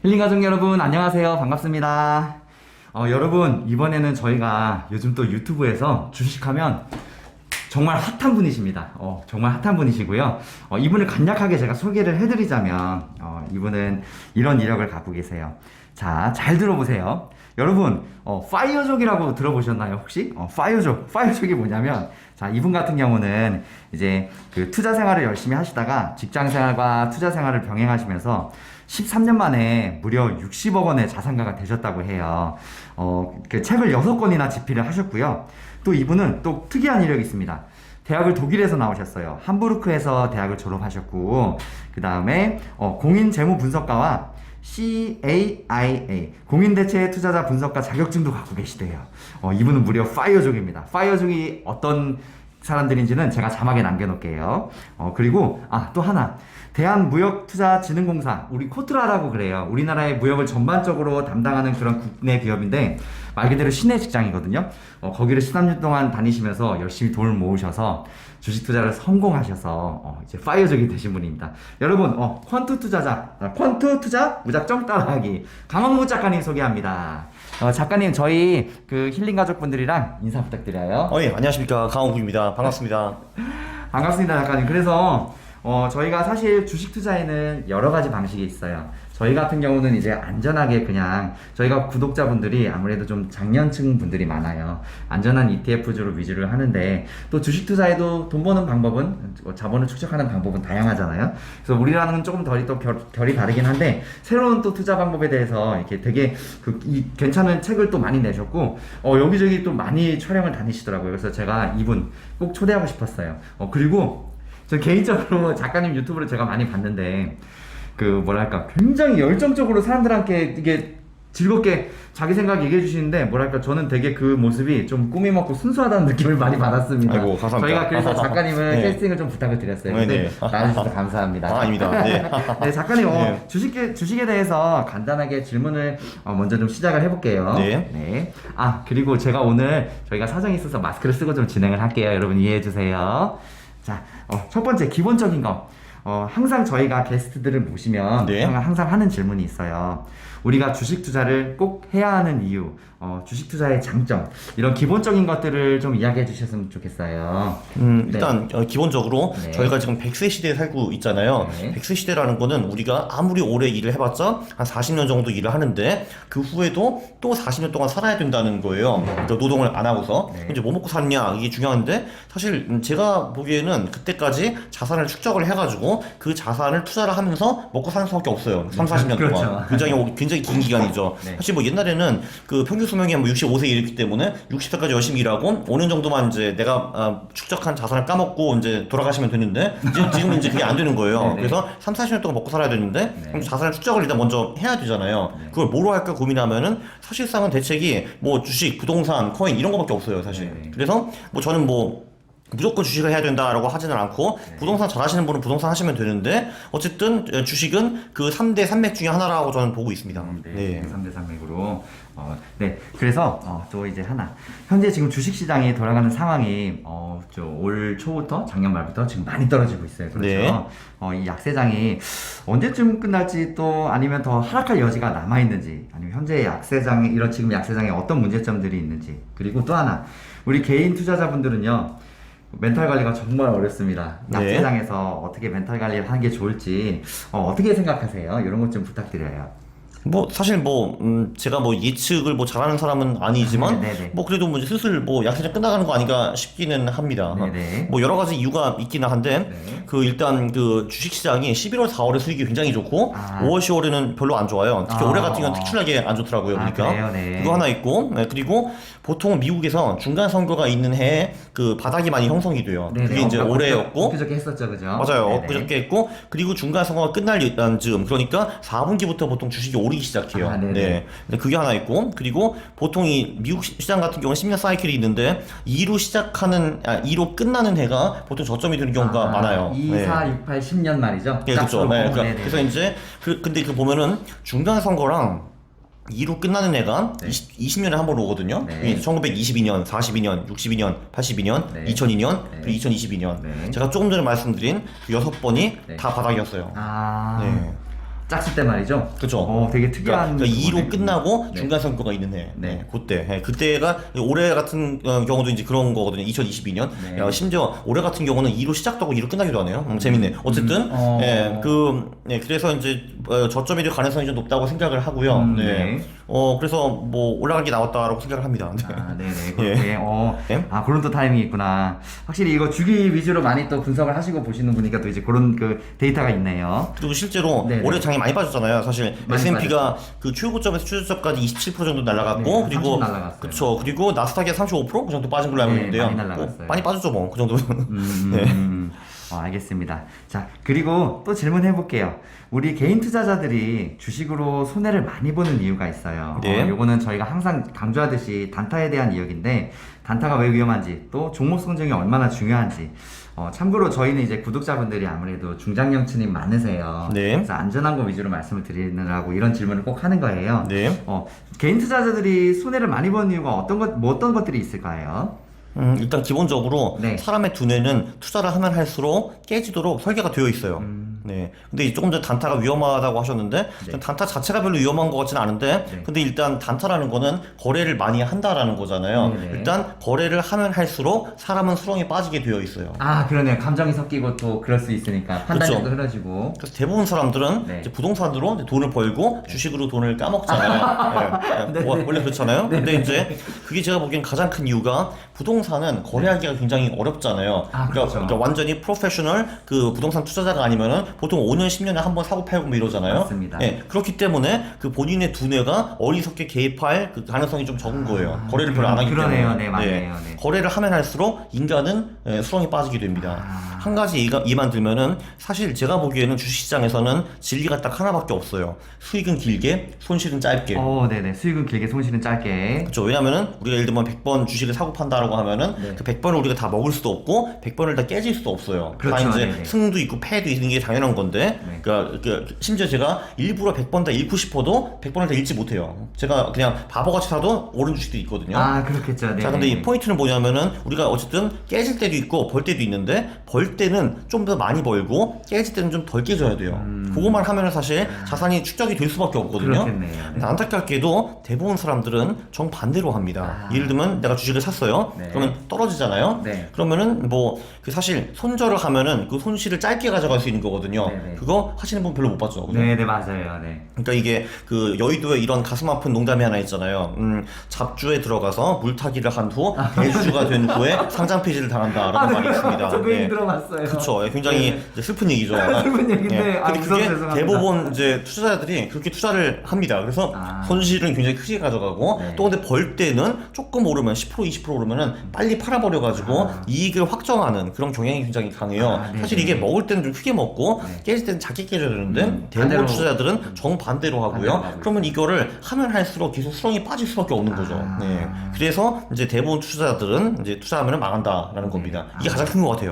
힐링 가족 여러분 안녕하세요. 반갑습니다. 여러분 이번에는 저희가 요즘 또 유튜브에서 주식하면 정말 핫한 분이십니다. 정말 핫한 분이시고요. 이분을 간략하게 제가 소개를 해드리자면 이분은 이런 이력을 갖고 계세요. 자, 잘 들어보세요. 여러분 파이어족이라고 들어보셨나요 혹시? 파이어족이 뭐냐면, 자, 이분 같은 경우는 이제 그 투자 생활을 열심히 하시다가 직장 생활과 투자 생활을 병행하시면서 13년 만에 무려 60억 원의 자산가가 되셨다고 해요. 그 책을 6권이나 집필을 하셨고요. 또 이분은 또 특이한 이력이 있습니다. 대학을 독일에서 나오셨어요. 함부르크에서 대학을 졸업하셨고, 그 다음에 공인재무분석가와 CAIA 공인대체 투자자 분석가 자격증도 갖고 계시대요. 이분은 무려 파이어족입니다. 파이어족이 어떤 사람들인지는 제가 자막에 남겨놓을게요. 그리고 또 하나, 대한무역투자진흥공사, 우리 코트라라고 그래요. 우리나라의 무역을 전반적으로 담당하는 그런 국내 기업인데 말 그대로 신의 직장이거든요. 거기를 13년 동안 다니시면서 열심히 돈을 모으셔서 주식 투자를 성공하셔서 이제 파이어족이 되신 분입니다. 여러분, 퀀투 투자 무작정 따라하기, 강원무 작가님 소개합니다. 작가님, 저희 그 힐링 가족분들이랑 인사 부탁드려요. 예, 안녕하십니까. 강원구입니다. 반갑습니다. 반갑습니다, 작가님. 그래서 저희가 사실 주식 투자에는 여러 가지 방식이 있어요. 저희 같은 경우는 이제 안전하게 그냥, 저희가 구독자분들이 아무래도 좀 장년층 분들이 많아요. 안전한 ETF주로 위주를 하는데, 또 주식 투자에도 돈 버는 방법은, 자본을 축적하는 방법은 다양하잖아요. 그래서 우리랑은 조금 또 결이 다르긴 한데, 새로운 또 투자 방법에 대해서 이렇게 되게 괜찮은 책을 또 많이 내셨고, 여기저기 또 많이 촬영을 다니시더라고요. 그래서 제가 이분 꼭 초대하고 싶었어요. 그리고 저 개인적으로 작가님 유튜브를 제가 많이 봤는데, 뭐랄까, 굉장히 열정적으로 사람들한테 이게 즐겁게 자기 생각 얘기해 주시는데, 뭐랄까, 저는 되게 그 모습이 좀 꾸미 먹고 순수하다는 느낌을 많이 받았습니다. 아이고, 감사합니다. 저희가 그래서 작가님을 네. 캐스팅을 좀 부탁을 드렸어요. 네, 근데 네. 나와주셔서 감사합니다. 아닙니다. 네. 네, 작가님, 네. 주식에 대해서 간단하게 질문을 먼저 좀 시작을 해볼게요. 네. 그리고 제가 오늘 저희가 사정이 있어서 마스크를 쓰고 좀 진행을 할게요. 여러분 이해해 주세요. 자, 첫 번째 기본적인 거. 항상 저희가 게스트들을 모시면 네. 항상 하는 질문이 있어요. 우리가 주식 투자를 꼭 해야 하는 이유, 주식 투자의 장점, 이런 기본적인 것들을 좀 이야기해 주셨으면 좋겠어요. 일단 기본적으로 네. 저희가 지금 100세 시대에 살고 있잖아요. 네. 100세 시대라는 거는 우리가 아무리 오래 일을 해봤자 한 40년 정도 일을 하는데, 그 후에도 또 40년 동안 살아야 된다는 거예요. 그러니까 노동을 안 하고서. 네. 이제 뭐 먹고 사느냐, 이게 중요한데, 사실 제가 보기에는 그때까지 자산을 축적을 해가지고 그 자산을 투자를 하면서 먹고 사는 수밖에 없어요. 3, 40년 그렇죠. 동안. 굉장히 긴 기간이죠. 네. 사실 뭐 옛날에는 그 평균 수명이 뭐 65세 이랬기 때문에 60세까지 열심히 일하고 5년 정도만 이제 내가 축적한 자산을 까먹고 이제 돌아가시면 되는데, 지금 이제 그게 안 되는 거예요. 네네. 그래서 3, 40년 동안 먹고 살아야 되는데, 네. 그럼 자산을 축적을 일단 먼저 해야 되잖아요. 네. 그걸 뭐로 할까 고민하면은 사실상은 대책이 뭐 주식, 부동산, 코인 이런 거밖에 없어요, 사실. 네네. 그래서 뭐 저는 뭐 무조건 주식을 해야 된다라고 하지는 않고, 네. 부동산 잘하시는 분은 부동산 하시면 되는데, 어쨌든 주식은 그 3대 산맥 중에 하나라고 저는 보고 있습니다. 네, 3대 산맥으로. 네, 그래서 또 이제 하나, 현재 지금 주식시장이 돌아가는 상황이 올 초부터 작년 말부터 지금 많이 떨어지고 있어요. 그렇죠. 네. 이 약세장이 언제쯤 끝날지, 또 아니면 더 하락할 여지가 남아 있는지, 아니면 현재 지금 약세장에 어떤 문제점들이 있는지. 그리고 또 하나, 우리 개인 투자자분들은요, 멘탈 관리가 정말 어렵습니다. 네. 약세장에서 어떻게 멘탈 관리를 하는 게 좋을지 어떻게 생각하세요? 이런 것 좀 부탁드려요. 뭐 사실 제가 뭐 예측을 뭐 잘하는 사람은 아니지만, 네네. 뭐 그래도 뭐 이제 슬슬 뭐 약세장 끝나가는 거 아닌가 싶기는 합니다. 네네. 뭐 여러 가지 이유가 있기는 한데, 네. 일단 그 주식 시장이 11월, 4월에 수익이 굉장히 좋고 5월, 10월에는 별로 안 좋아요. 특히 올해 같은 경우는 특출나게 안 좋더라고요. 그러니까 그래요? 네. 그거 하나 있고, 그리고 보통 미국에서 중간 선거가 있는 해에 그 바닥이 많이 형성이 돼요. 네네. 그게 이제 올해였고, 엊그저께 했었죠, 그죠? 맞아요. 네네. 엊그저께 했고, 그리고 중간 선거가 끝날 즈음, 그러니까 4분기부터 보통 주식이 오르기 시작해요. 네네. 네. 근데 그게 하나 있고, 그리고 보통 이 미국 시장 같은 경우는 10년 사이클이 있는데 2로 끝나는 해가 보통 저점이 되는 경우가 많아요. 2, 네. 4, 6, 8, 10년 말이죠? 네, 그렇죠. 네, 네네. 그래서 이제 근데 보면은 중간 선거랑 2로 끝나는 애가 네. 20년에 한 번 오거든요. 네. 1922년, 42년, 62년, 82년, 네. 2002년, 네. 그리고 2022년. 네. 제가 조금 전에 말씀드린 그 6번이 네. 다 바닥이었어요. 아. 네. 짰을 때 말이죠. 그쵸. 되게 특이한. 그러니까 2로 거네. 끝나고 네. 중간 선거가 있는 해. 네. 그때. 그때가 올해 같은 경우도 이제 그런 거거든요. 2022년. 네. 심지어 올해 같은 경우는 2로 시작하고 2로 끝나기도 하네요. 재밌네. 어쨌든 그래서 이제 저점이 될 가능성이 좀 높다고 생각을 하고요. 네. 그래서 뭐 올라간 게 나왔다라고 생각을 합니다. 네. 네네. 그렇게. 네. 그런 또 타이밍이 있구나. 확실히 이거 주기 위주로 많이 또 분석을 하시고 보시는 분이니까 또 이제 그런 그 데이터가 있네요. 그리고 실제로 네네. 올해 장이 많이 빠졌잖아요. 사실 많이 S&P가 그 최고점에서 최저점까지 27% 정도 날아갔고, 네, 그리고 30 날아갔어요. 그쵸. 그리고 나스닥이 35%그 정도 빠진 걸로 알고 네, 있는데요. 많이 날아갔어요. 많이 빠졌죠, 뭐 그 정도면. 알겠습니다. 자, 그리고 또 질문해 볼게요. 우리 개인 투자자들이 주식으로 손해를 많이 보는 이유가 있어요. 네. 요거는 저희가 항상 강조하듯이 단타에 대한 이야기인데, 단타가 왜 위험한지, 또 종목 선정이 얼마나 중요한지. 참고로 저희는 이제 구독자분들이 아무래도 중장년층이 많으세요. 네. 그래서 안전한 거 위주로 말씀을 드리느라고 이런 질문을 꼭 하는 거예요. 네. 개인 투자자들이 손해를 많이 보는 이유가 어떤 것들이 있을까요? 일단 기본적으로 네. 사람의 두뇌는 투자를 하면 할수록 깨지도록 설계가 되어 있어요. 네. 근데 조금 전에 단타가 위험하다고 하셨는데, 네. 단타 자체가 별로 위험한 것 같지는 않은데, 네. 근데 일단 단타라는 거는 거래를 많이 한다라는 거잖아요. 네네. 일단 거래를 하면 할수록 사람은 수렁에 빠지게 되어 있어요. 그러네요. 감정이 섞이고 또 그럴 수 있으니까 판단력도 그쵸. 흐려지고. 그래서 대부분 사람들은 네. 이제 부동산으로 이제 돈을 벌고 주식으로 돈을 까먹잖아요. 네. 원래 그렇잖아요. 근데 이제 그게 제가 보기엔 가장 큰 이유가 부동산은 거래하기가 굉장히 어렵잖아요. 그렇죠. 그러니까 완전히 프로페셔널 그 부동산 투자자가 아니면은 보통 5년, 10년에 한 번 사고 팔고 뭐 이러잖아요. 맞습니다. 네. 그렇기 때문에 그 본인의 두뇌가 어리석게 개입할 그 가능성이 좀 적은 거예요. 거래를 별로 안 하기 그러네요. 때문에. 네, 맞네요. 네. 거래를 하면 할수록 인간은 수렁에 빠지게 됩니다. 한 가지 예만 들면은 사실 제가 보기에는 주식시장에서는 진리가 딱 하나밖에 없어요. 수익은 길게, 손실은 짧게. 네네. 수익은 길게, 손실은 짧게. 그렇죠. 왜냐면은 우리가 예를 들면 100번 주식을 사고 판다라고 하면은 네. 그 100번을 우리가 다 먹을 수도 없고 100번을 다 깨질 수도 없어요. 그렇죠. 다 이제 네네. 승도 있고 패도 있는 게 당연한 건데, 네. 그러니까 심지어 제가 일부러 100번 다 잃고 싶어도 100번을 다 잃지 못해요. 제가 그냥 바보같이 사도 오른 주식도 있거든요. 그렇겠죠. 네. 자, 근데 이 포인트는 뭐냐면은 우리가 어쨌든 깨질 때도 있고 벌 때도 있는데, 벌 때는 좀 더 많이 벌고 깨질 때는 좀 덜 깨져야 돼요. 그것만 하면은 사실 자산이 축적이 될 수밖에 없거든요. 그렇겠네요. 네. 근데 안타깝게도 대부분 사람들은 정반대로 합니다. 예를 들면 내가 주식을 샀어요. 네. 그러면 떨어지잖아요. 네. 그러면은 뭐 그 사실 손절을 하면은 그 손실을 짧게 가져갈 수 있는 거거든요. 네네. 그거 하시는 분 별로 못 봤죠. 그죠? 네네, 맞아요. 네. 그러니까 이게 그 여의도에 이런 가슴 아픈 농담이 하나 있잖아요. 잡주에 들어가서 물타기를 한 후 대주주가 된 후에 상장 폐지를 당한다라는 말이 있습니다. 저도 네. 들어봤어요. 그렇죠. 굉장히 네. 이제 슬픈 얘기죠. 슬픈 얘기인데, 근데 무서워서 그게 죄송합니다. 대부분 이제 투자자들이 그렇게 투자를 합니다. 그래서 손실은 굉장히 크게 가져가고, 네. 또 근데 벌 때는 조금 오르면 10% 20% 오르면은 빨리 팔아버려가지고 이익을 확정하는 그런 경향이 굉장히 강해요. 네. 사실 이게 먹을 때는 좀 크게 먹고 네. 깨질 때는 작게 깨져야 되는데 대부분 반대로. 투자자들은 정반대로 하고요. 반대로 하고 그러면 이거를 하면 할수록 계속 수렁이 빠질 수밖에 없는 거죠. 네. 그래서 이제 대부분 투자자들은 이제 투자하면 망한다라는 겁니다. 이게 가장 큰 것 같아요.